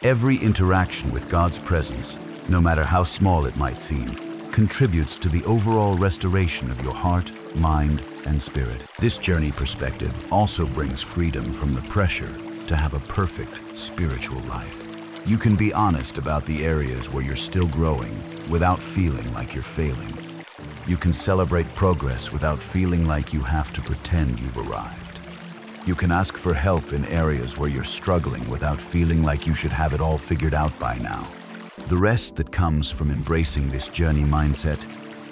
Every interaction with God's presence, no matter how small it might seem, contributes to the overall restoration of your heart, mind, and spirit. This journey perspective also brings freedom from the pressure to have a perfect spiritual life. You can be honest about the areas where you're still growing without feeling like you're failing. You can celebrate progress without feeling like you have to pretend you've arrived. You can ask for help in areas where you're struggling without feeling like you should have it all figured out by now. The rest that comes from embracing this journey mindset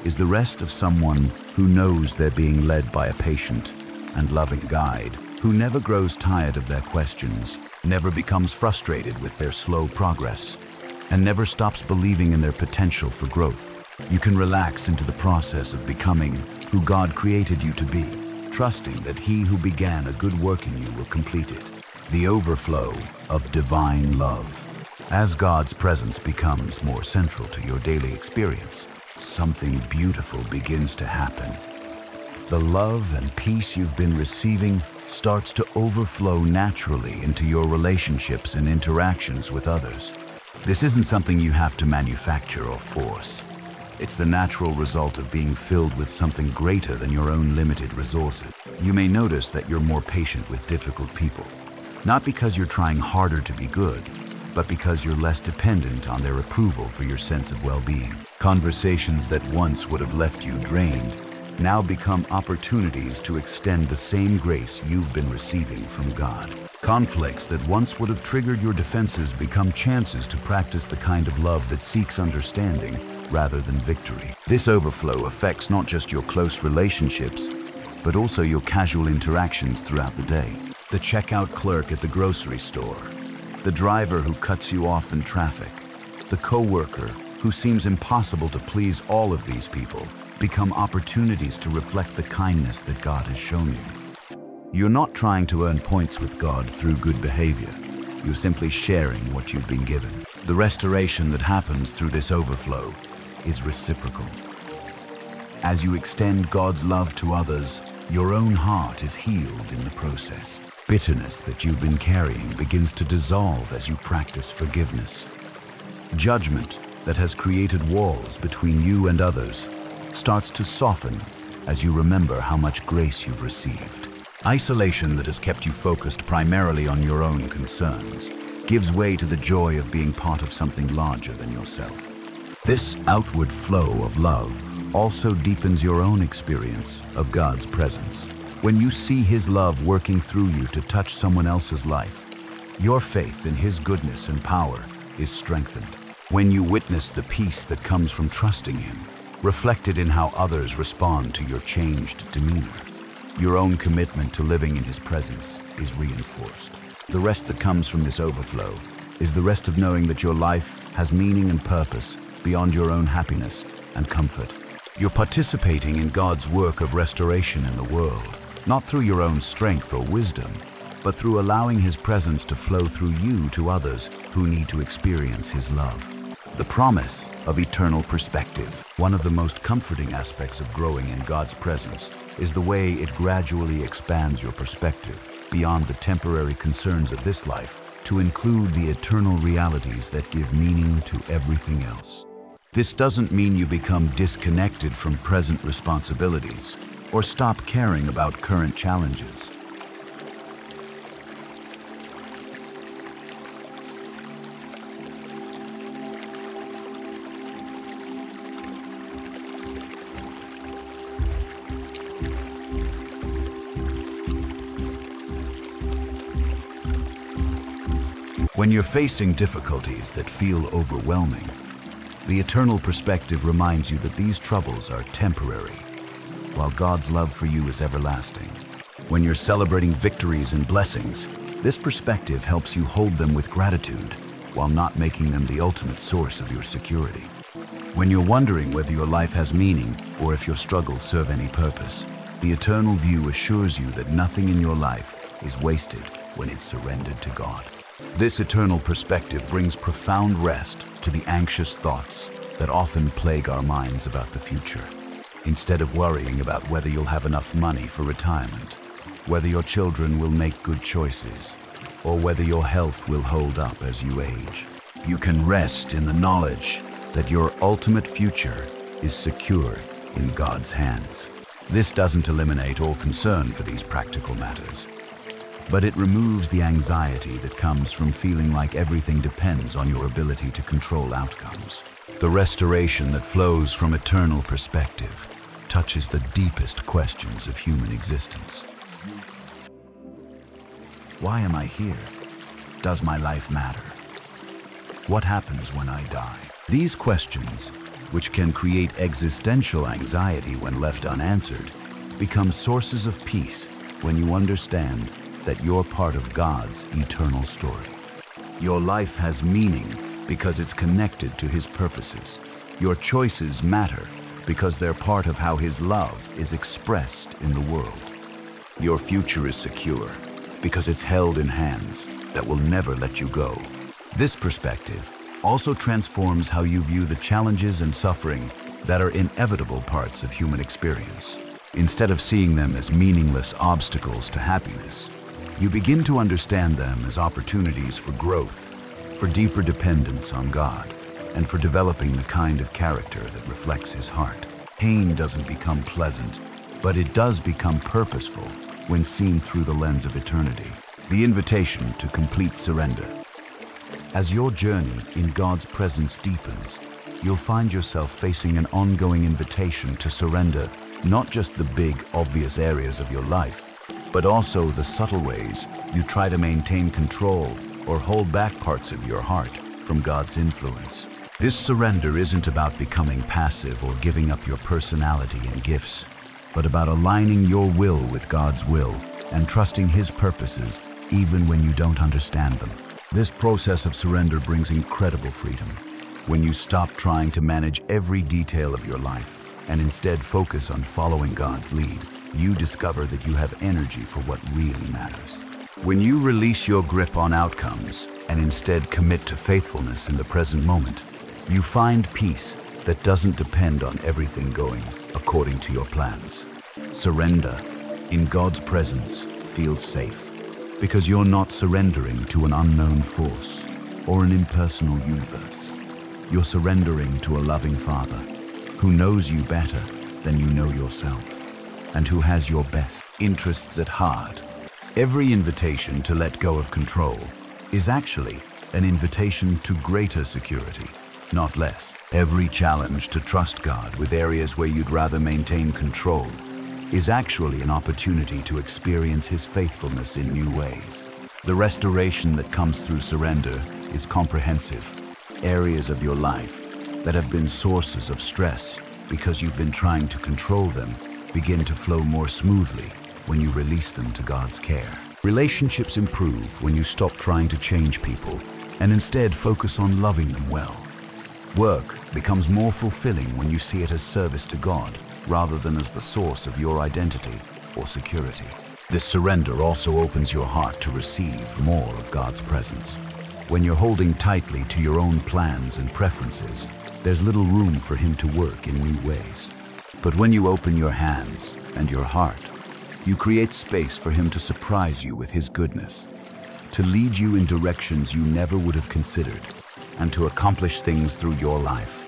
is the rest of someone who knows they're being led by a patient and loving guide, who never grows tired of their questions, never becomes frustrated with their slow progress, and never stops believing in their potential for growth. You can relax into the process of becoming who God created you to be, trusting that He who began a good work in you will complete it. The overflow of divine love. As God's presence becomes more central to your daily experience, something beautiful begins to happen. The love and peace you've been receiving starts to overflow naturally into your relationships and interactions with others. This isn't something you have to manufacture or force. It's the natural result of being filled with something greater than your own limited resources. You may notice that you're more patient with difficult people, not because you're trying harder to be good, but because you're less dependent on their approval for your sense of well-being. Conversations that once would have left you drained now become opportunities to extend the same grace you've been receiving from God. Conflicts that once would have triggered your defenses become chances to practice the kind of love that seeks understanding rather than victory. This overflow affects not just your close relationships, but also your casual interactions throughout the day. The checkout clerk at the grocery store, the driver who cuts you off in traffic, the coworker who seems impossible to please. All of these people become opportunities to reflect the kindness that God has shown you. You're not trying to earn points with God through good behavior. You're simply sharing what you've been given. The restoration that happens through this overflow is reciprocal. As you extend God's love to others, your own heart is healed in the process. Bitterness that you've been carrying begins to dissolve as you practice forgiveness. Judgment that has created walls between you and others starts to soften as you remember how much grace you've received. Isolation that has kept you focused primarily on your own concerns gives way to the joy of being part of something larger than yourself. This outward flow of love also deepens your own experience of God's presence. When you see His love working through you to touch someone else's life, your faith in His goodness and power is strengthened. When you witness the peace that comes from trusting Him, reflected in how others respond to your changed demeanor, your own commitment to living in His presence is reinforced. The rest that comes from this overflow is the rest of knowing that your life has meaning and purpose beyond your own happiness and comfort. You're participating in God's work of restoration in the world, not through your own strength or wisdom, but through allowing His presence to flow through you to others who need to experience His love. The promise of eternal perspective. One of the most comforting aspects of growing in God's presence is the way it gradually expands your perspective beyond the temporary concerns of this life to include the eternal realities that give meaning to everything else. This doesn't mean you become disconnected from present responsibilities or stop caring about current challenges. When you're facing difficulties that feel overwhelming, the eternal perspective reminds you that these troubles are temporary, while God's love for you is everlasting. When you're celebrating victories and blessings, this perspective helps you hold them with gratitude, while not making them the ultimate source of your security. When you're wondering whether your life has meaning or if your struggles serve any purpose, the eternal view assures you that nothing in your life is wasted when it's surrendered to God. This eternal perspective brings profound rest to the anxious thoughts that often plague our minds about the future. Instead of worrying about whether you'll have enough money for retirement, whether your children will make good choices, or whether your health will hold up as you age, you can rest in the knowledge that your ultimate future is secure in God's hands. This doesn't eliminate all concern for these practical matters, but it removes the anxiety that comes from feeling like everything depends on your ability to control outcomes. The restoration that flows from eternal perspective touches the deepest questions of human existence. Why am I here? Does my life matter? What happens when I die? These questions, which can create existential anxiety when left unanswered, become sources of peace when you understand that you're part of God's eternal story. Your life has meaning because it's connected to His purposes. Your choices matter because they're part of how His love is expressed in the world. Your future is secure because it's held in hands that will never let you go. This perspective also transforms how you view the challenges and suffering that are inevitable parts of human experience. Instead of seeing them as meaningless obstacles to happiness, you begin to understand them as opportunities for growth, for deeper dependence on God, and for developing the kind of character that reflects His heart. Pain doesn't become pleasant, but it does become purposeful when seen through the lens of eternity. The invitation to complete surrender. As your journey in God's presence deepens, you'll find yourself facing an ongoing invitation to surrender not just the big, obvious areas of your life, but also the subtle ways you try to maintain control or hold back parts of your heart from God's influence. This surrender isn't about becoming passive or giving up your personality and gifts, but about aligning your will with God's will and trusting His purposes even when you don't understand them. This process of surrender brings incredible freedom. When you stop trying to manage every detail of your life and instead focus on following God's lead, you discover that you have energy for what really matters. When you release your grip on outcomes and instead commit to faithfulness in the present moment, you find peace that doesn't depend on everything going according to your plans. Surrender in God's presence feels safe because you're not surrendering to an unknown force or an impersonal universe. You're surrendering to a loving Father who knows you better than you know yourself and who has your best interests at heart. Every invitation to let go of control is actually an invitation to greater security, not less. Every challenge to trust God with areas where you'd rather maintain control is actually an opportunity to experience His faithfulness in new ways. The restoration that comes through surrender is comprehensive. Areas of your life that have been sources of stress because you've been trying to control them begin to flow more smoothly when you release them to God's care. Relationships improve when you stop trying to change people and instead focus on loving them well. Work becomes more fulfilling when you see it as service to God rather than as the source of your identity or security. This surrender also opens your heart to receive more of God's presence. When you're holding tightly to your own plans and preferences, there's little room for Him to work in new ways. But when you open your hands and your heart, you create space for Him to surprise you with His goodness, to lead you in directions you never would have considered, and to accomplish things through your life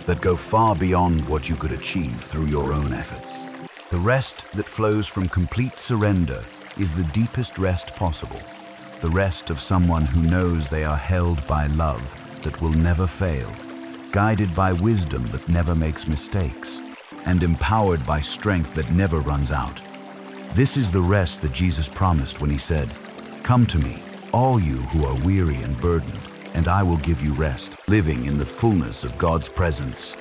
that go far beyond what you could achieve through your own efforts. The rest that flows from complete surrender is the deepest rest possible, the rest of someone who knows they are held by love that will never fail, guided by wisdom that never makes mistakes, and empowered by strength that never runs out. This is the rest that Jesus promised when He said, "Come to me, all you who are weary and burdened, and I will give you rest." Living in the fullness of God's presence.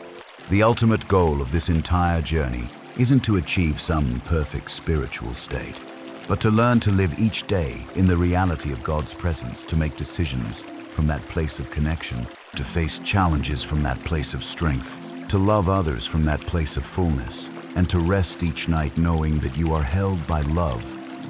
The ultimate goal of this entire journey isn't to achieve some perfect spiritual state, but to learn to live each day in the reality of God's presence, to make decisions from that place of connection, to face challenges from that place of strength, to love others from that place of fullness, and to rest each night knowing that you are held by love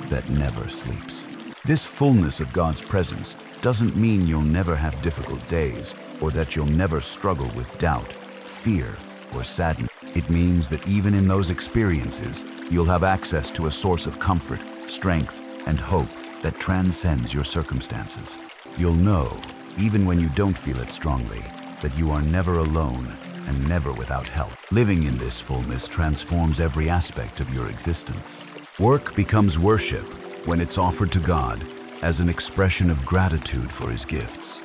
that never sleeps. This fullness of God's presence doesn't mean you'll never have difficult days or that you'll never struggle with doubt, fear, or sadness. It means that even in those experiences, you'll have access to a source of comfort, strength, and hope that transcends your circumstances. You'll know, even when you don't feel it strongly, that you are never alone and never without help. Living in this fullness transforms every aspect of your existence. Work becomes worship when it's offered to God as an expression of gratitude for His gifts.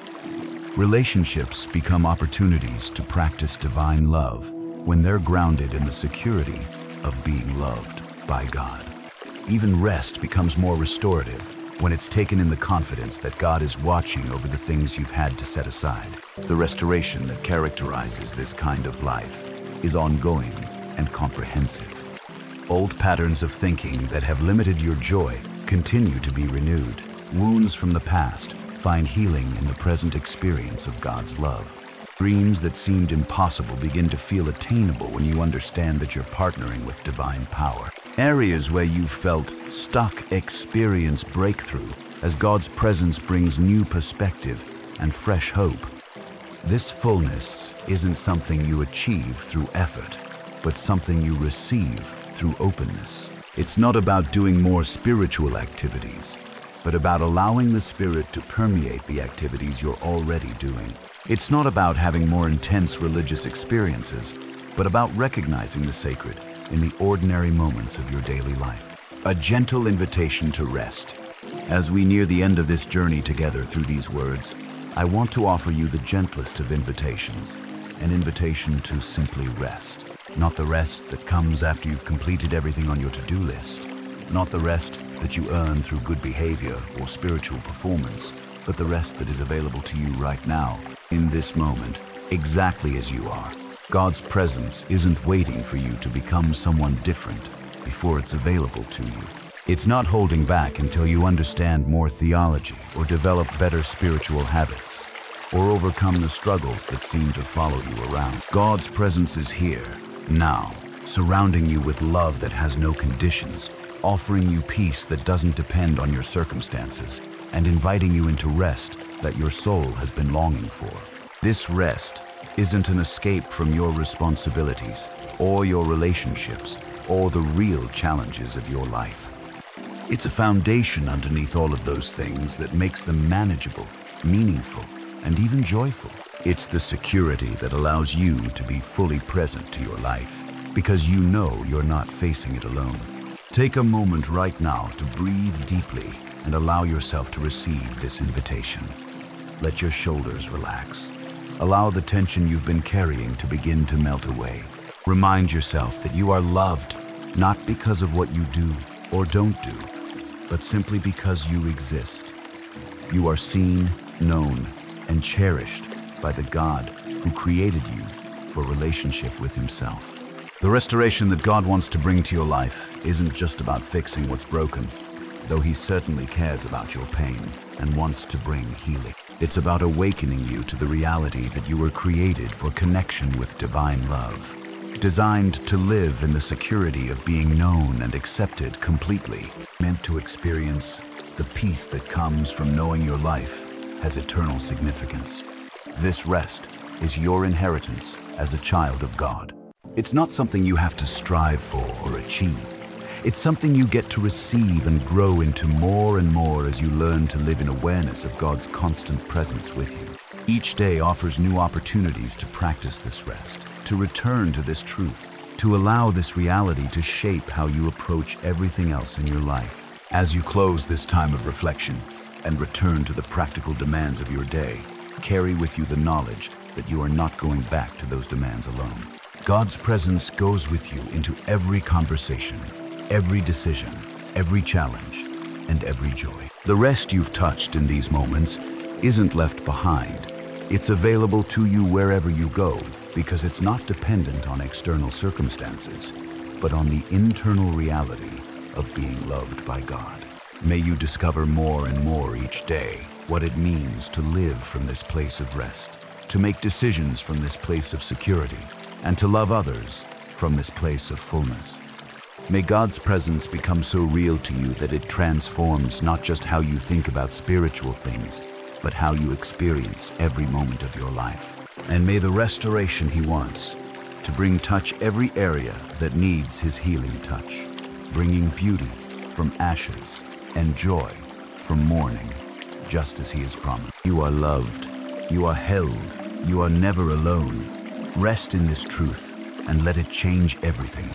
Relationships become opportunities to practice divine love when they're grounded in the security of being loved by God. Even rest becomes more restorative when it's taken in the confidence that God is watching over the things you've had to set aside. The restoration that characterizes this kind of life is ongoing and comprehensive. Old patterns of thinking that have limited your joy continue to be renewed. Wounds from the past find healing in the present experience of God's love. Dreams that seemed impossible begin to feel attainable when you understand that you're partnering with divine power. Areas where you felt stuck experience breakthrough as God's presence brings new perspective and fresh hope. This fullness isn't something you achieve through effort, but something you receive through openness. It's not about doing more spiritual activities, but about allowing the Spirit to permeate the activities you're already doing. It's not about having more intense religious experiences, but about recognizing the sacred in the ordinary moments of your daily life. A gentle invitation to rest. As we near the end of this journey together through these words, I want to offer you the gentlest of invitations, an invitation to simply rest. Not the rest that comes after you've completed everything on your to-do list, not the rest that you earn through good behavior or spiritual performance, but the rest that is available to you right now, in this moment, exactly as you are. God's presence isn't waiting for you to become someone different before it's available to you. It's not holding back until you understand more theology or develop better spiritual habits or overcome the struggles that seem to follow you around. God's presence is here, now, surrounding you with love that has no conditions, offering you peace that doesn't depend on your circumstances, and inviting you into rest that your soul has been longing for. This rest isn't an escape from your responsibilities or your relationships or the real challenges of your life. It's a foundation underneath all of those things that makes them manageable, meaningful, and even joyful. It's the security that allows you to be fully present to your life because you know you're not facing it alone. Take a moment right now to breathe deeply and allow yourself to receive this invitation. Let your shoulders relax. Allow the tension you've been carrying to begin to melt away. Remind yourself that you are loved, not because of what you do or don't do, but simply because you exist. You are seen, known, and cherished by the God who created you for relationship with Himself. The restoration that God wants to bring to your life isn't just about fixing what's broken, though He certainly cares about your pain and wants to bring healing. It's about awakening you to the reality that you were created for connection with divine love, designed to live in the security of being known and accepted completely, meant to experience the peace that comes from knowing your life has eternal significance. This rest is your inheritance as a child of God. It's not something you have to strive for or achieve. It's something you get to receive and grow into more and more as you learn to live in awareness of God's constant presence with you. Each day offers new opportunities to practice this rest, to return to this truth, to allow this reality to shape how you approach everything else in your life. As you close this time of reflection and return to the practical demands of your day, carry with you the knowledge that you are not going back to those demands alone. God's presence goes with you into every conversation, every decision, every challenge, and every joy. The rest you've touched in these moments isn't left behind. It's available to you wherever you go because it's not dependent on external circumstances, but on the internal reality of being loved by God. May you discover more and more each day what it means to live from this place of rest, to make decisions from this place of security, and to love others from this place of fullness. May God's presence become so real to you that it transforms not just how you think about spiritual things, but how you experience every moment of your life. And may the restoration He wants to bring touch every area that needs His healing touch, bringing beauty from ashes and joy from mourning, just as He has promised. You are loved, you are held, you are never alone. Rest in this truth and let it change everything.